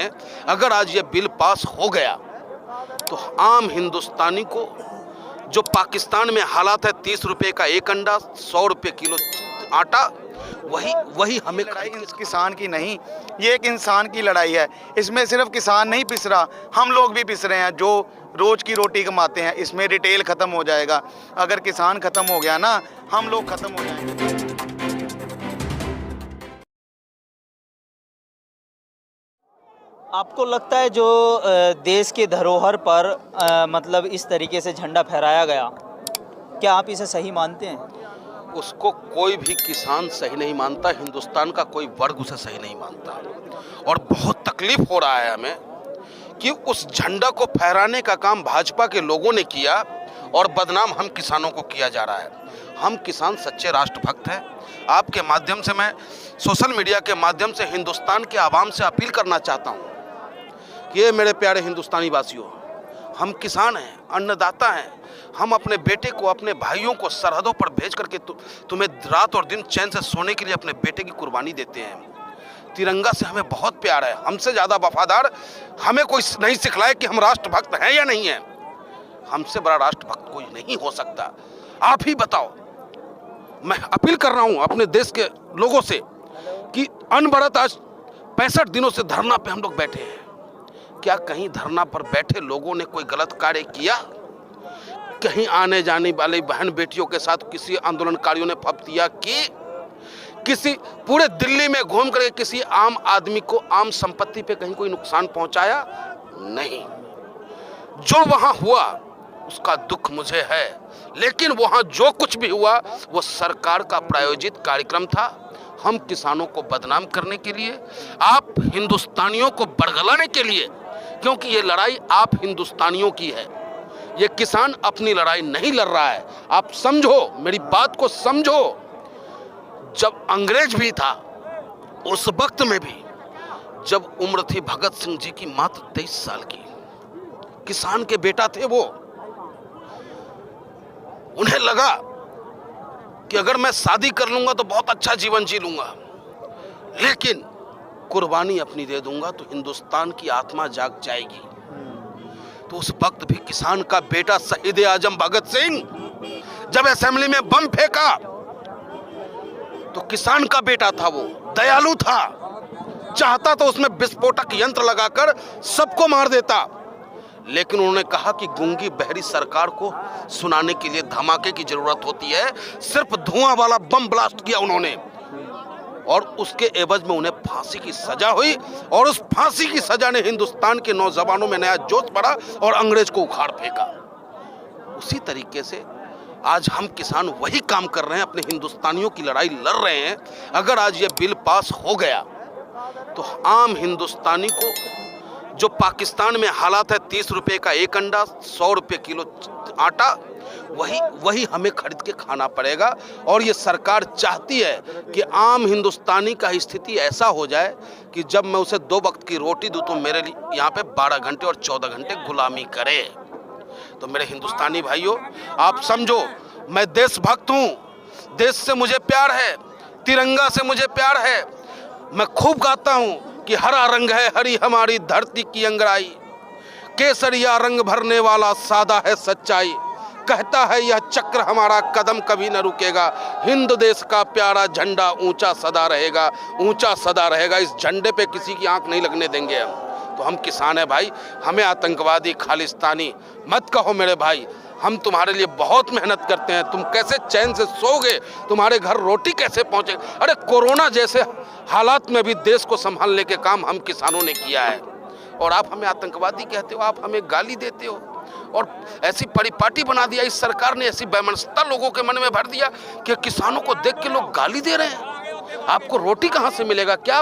हैं, अगर आज ये बिल पास हो गया तो आम हिंदुस्तानी को, जो पाकिस्तान में हालात है 30 रुपये का एक अंडा, 100 रुपये किलो आटा, वही हमें लड़ाई इस किसान की नहीं, ये एक इंसान की लड़ाई है। इसमें सिर्फ किसान नहीं पिस रहा, हम लोग भी पिस रहे हैं जो रोज की रोटी कमाते हैं। इसमें रिटेल खत्म हो जाएगा। अगर किसान खत्म हो गया ना, हम लोग खत्म हो जाएंगे। आपको लगता है जो देश के धरोहर पर मतलब इस तरीके से झंडा फहराया गया, क्या आप इसे सही मानते हैं? उसको कोई भी किसान सही नहीं मानता, हिंदुस्तान का कोई वर्ग उसे सही नहीं मानता। और बहुत तकलीफ हो रहा है हमें कि उस झंडा को फहराने का काम भाजपा के लोगों ने किया और बदनाम हम किसानों को किया जा रहा है। हम किसान सच्चे राष्ट्रभक्त हैं। आपके माध्यम से, मैं सोशल मीडिया के माध्यम से हिंदुस्तान के आवाम से अपील करना चाहता हूँ कि ये मेरे प्यारे हिंदुस्तानी वासियों, हम किसान हैं, अन्नदाता हैं। हम अपने बेटे को, अपने भाइयों को सरहदों पर भेज करके तुम्हें रात और दिन चैन से सोने के लिए अपने बेटे की कुर्बानी देते हैं। तिरंगा से हमें बहुत प्यार है। हमसे ज़्यादा वफादार हमें कोई नहीं सिखलाए कि हम राष्ट्रभक्त हैं या नहीं हैं। हमसे बड़ा राष्ट्रभक्त कोई नहीं हो सकता। आप ही बताओ। मैं अपील कर रहा हूँ अपने देश के लोगों से कि अनवरत आज 65 दिनों से धरना पे हम लोग बैठे हैं। क्या कहीं धरना पर बैठे लोगों ने कोई गलत कार्य किया? कहीं आने जाने वाली बहन बेटियों के साथ किसी आंदोलनकारियों ने फप्तिया की? किसी पूरे दिल्ली में घूम करके किसी आम आदमी को, आम संपत्ति पे कहीं कोई नुकसान पहुंचाया? नहीं। जो वहां हुआ उसका दुख मुझे है, लेकिन वहां जो कुछ भी हुआ वो सरकार का प्रायोजित कार्यक्रम था। हम किसानों को बदनाम करने के लिए, आप हिंदुस्तानियों को बरगलाने के लिए, क्योंकि ये लड़ाई आप हिंदुस्तानियों की है। ये किसान अपनी लड़ाई नहीं लड़ रहा है। आप समझो, मेरी बात को समझो। जब अंग्रेज भी था, उस वक्त में भी जब उम्र थी भगत सिंह जी की मात्र 23 साल की, किसान के बेटा थे वो। उन्हें लगा कि अगर मैं शादी कर लूंगा तो बहुत अच्छा जीवन जी लूंगा, लेकिन कुर्बानी अपनी दे दूंगा तो हिंदुस्तान की आत्मा जाग जाएगी। तो उस वक्त भी किसान का बेटा शहीद आजम भगत सिंह जब असेंबली में बम फेंका तो किसान का बेटा था, वो दयालु था, चाहता तो उसमें विस्फोटक यंत्र लगाकर सबको मार देता, लेकिन उन्होंने कहा कि गूंगी बहरी सरकार को सुनाने के लिए धमाके की जरूरत होती है। सिर्फ धुआं वाला बम ब्लास्ट किया उन्होंने और उसके एवज में उन्हें फांसी की सजा हुई और उस फांसी की सजा ने हिंदुस्तान के नौजवानों में नया जोश भरा और अंग्रेज को उखाड़ फेंका। उसी तरीके से आज हम किसान वही काम कर रहे हैं, अपने हिंदुस्तानियों की लड़ाई लड़ रहे हैं। अगर आज ये बिल पास हो गया तो आम हिंदुस्तानी को, जो पाकिस्तान में हालात है 30 रुपये का एक अंडा, 100 रुपये किलो आटा, वही हमें खरीद के खाना पड़ेगा। और ये सरकार चाहती है कि आम हिंदुस्तानी का स्थिति ऐसा हो जाए कि जब मैं उसे 2 वक्त की रोटी दूं तो मेरे लिए यहाँ पे 12 घंटे और 14 घंटे गुलामी करे। तो मेरे हिंदुस्तानी भाइयों, आप समझो, मैं देशभक्त हूँ, देश से मुझे प्यार है, तिरंगा से मुझे प्यार है। मैं खूब गाता हूँ कि हरा रंग है हरी हमारी धरती की अंगराई, केसरिया रंग भरने वाला सादा है सच्चाई, कहता है यह चक्र हमारा कदम कभी न रुकेगा, हिंद देश का प्यारा झंडा ऊंचा सदा रहेगा, ऊंचा सदा रहेगा। इस झंडे पे किसी की आंख नहीं लगने देंगे हम। तो हम किसान हैं भाई, हमें आतंकवादी खालिस्तानी मत कहो मेरे भाई। हम तुम्हारे लिए बहुत मेहनत करते हैं। तुम कैसे चैन से सोओगे, तुम्हारे घर रोटी कैसे पहुंचे? अरे कोरोना जैसे हालात में भी देश को संभालने के काम हम किसानों ने किया है और आप हमें आतंकवादी कहते हो, आप हमें गाली देते हो और ऐसी परिपाटी बना दिया इस सरकार ने, ऐसी बेमनस्ता लोगों के मन में भर दिया कि किसानों को देख के लोग गाली दे रहे हैं। आपको रोटी कहाँ से मिलेगा? क्या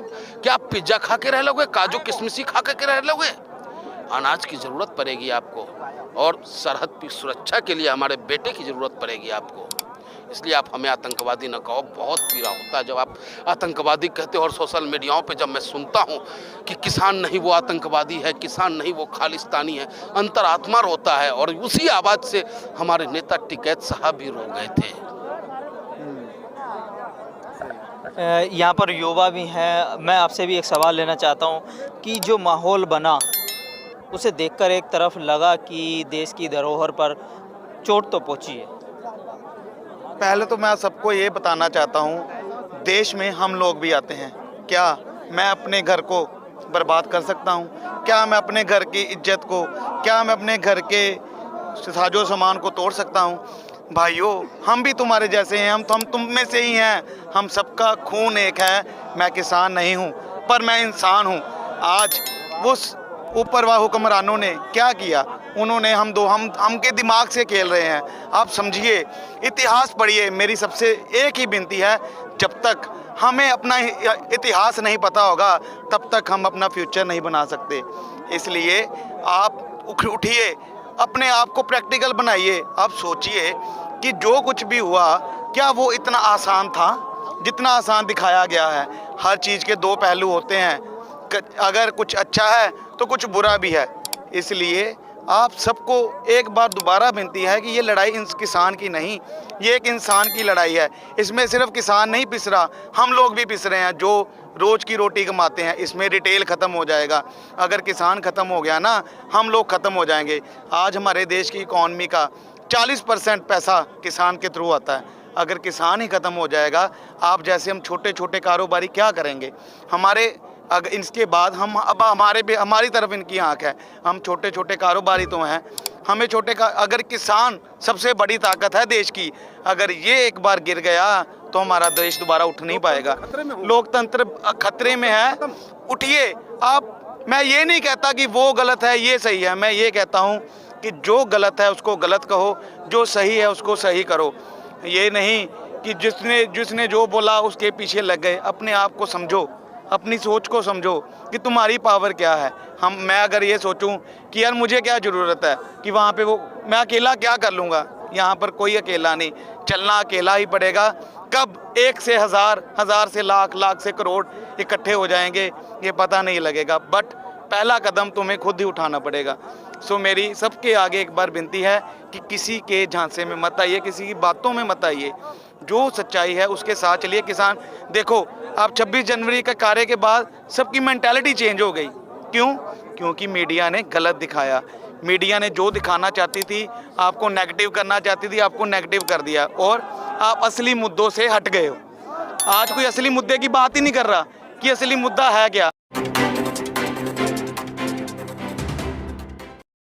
आप पिज्जा खा के रह लोगे, काजू किशमिशी खा के रह लोगे? अनाज की जरूरत पड़ेगी आपको और सरहद की सुरक्षा के लिए हमारे बेटे की जरूरत पड़ेगी आपको। इसलिए आप हमें आतंकवादी न कहो। बहुत पीड़ा होता है जब आप आतंकवादी कहते हो और सोशल मीडियाओं पे जब मैं सुनता हूँ कि किसान नहीं वो आतंकवादी है, किसान नहीं वो खालिस्तानी है, अंतरात्मा रोता है। और उसी आवाज़ से हमारे नेता टिकैत साहब भी रो गए थे। यहाँ पर युवा भी हैं, मैं आपसे भी एक सवाल लेना चाहता हूँ कि जो माहौल बना उसे देखकर एक तरफ लगा कि देश की धरोहर पर चोट तो पहुँची है। पहले तो मैं सबको ये बताना चाहता हूँ, देश में हम लोग भी आते हैं। क्या मैं अपने घर को बर्बाद कर सकता हूँ? क्या मैं अपने घर की इज्जत को, क्या मैं अपने घर के साजो सामान को तोड़ सकता हूँ? भाइयों, हम भी तुम्हारे जैसे हैं, हम तुम में से ही हैं। हम सबका खून एक है। मैं किसान नहीं हूँ पर मैं इंसान हूँ। आज उस ऊपर वाले हुक्मरानों ने क्या किया? उन्होंने हम के दिमाग से खेल रहे हैं। आप समझिए, इतिहास पढ़िए। मेरी सबसे एक ही विनती है, जब तक हमें अपना इतिहास नहीं पता होगा तब तक हम अपना फ्यूचर नहीं बना सकते। इसलिए आप उठिए, अपने आप को प्रैक्टिकल बनाइए। आप सोचिए कि जो कुछ भी हुआ क्या वो इतना आसान था जितना आसान दिखाया गया है? हर चीज़ के दो पहलू होते हैं। अगर कुछ अच्छा है तो कुछ बुरा भी है। इसलिए आप सबको एक बार दोबारा विनती है कि ये लड़ाई इस किसान की नहीं, ये एक इंसान की लड़ाई है। इसमें सिर्फ किसान नहीं पिस रहा, हम लोग भी पिस रहे हैं जो रोज़ की रोटी कमाते हैं। इसमें रिटेल ख़त्म हो जाएगा। अगर किसान ख़त्म हो गया ना, हम लोग ख़त्म हो जाएंगे। आज हमारे देश की इकॉनमी का 40% पैसा किसान के थ्रू आता है। अगर किसान ही ख़त्म हो जाएगा, आप जैसे हम छोटे छोटे कारोबारी क्या करेंगे? हमारे अगर इसके बाद हमारी तरफ इनकी आंख है। हम छोटे छोटे कारोबारी तो हैं, हमें अगर किसान सबसे बड़ी ताकत है देश की, अगर ये एक बार गिर गया तो हमारा देश दोबारा उठ नहीं पाएगा। लोकतंत्र खतरे में है। उठिए आप। मैं ये नहीं कहता कि वो गलत है ये सही है, मैं ये कहता हूँ कि जो गलत है उसको गलत कहो, जो सही है उसको सही करो। ये नहीं कि जिसने जो बोला उसके पीछे लग गए। अपने आप को समझो, अपनी सोच को समझो कि तुम्हारी पावर क्या है। मैं अगर ये सोचूं कि यार मुझे क्या ज़रूरत है कि वहाँ पे मैं अकेला क्या कर लूँगा? यहाँ पर कोई अकेला नहीं, चलना अकेला ही पड़ेगा। कब 1 से 1000, 1000 से लाख, लाख से करोड़ इकट्ठे हो जाएंगे ये पता नहीं लगेगा। बट पहला कदम तुम्हें खुद ही उठाना पड़ेगा। सो मेरी सबके आगे एक बार विनती है कि किसी के झांसे में मत आइए, किसी की बातों में मत आइए। जो सच्चाई है उसके साथ चलिए। किसान देखो, आप 26 जनवरी के कार्य के बाद सबकी मेंटालिटी चेंज हो गई। क्यों? क्योंकि मीडिया ने गलत दिखाया। मीडिया ने जो दिखाना चाहती थी, आपको नेगेटिव करना चाहती थी, आपको नेगेटिव कर दिया और आप असली मुद्दों से हट गए हो। आज कोई असली मुद्दे की बात ही नहीं कर रहा कि असली मुद्दा है क्या।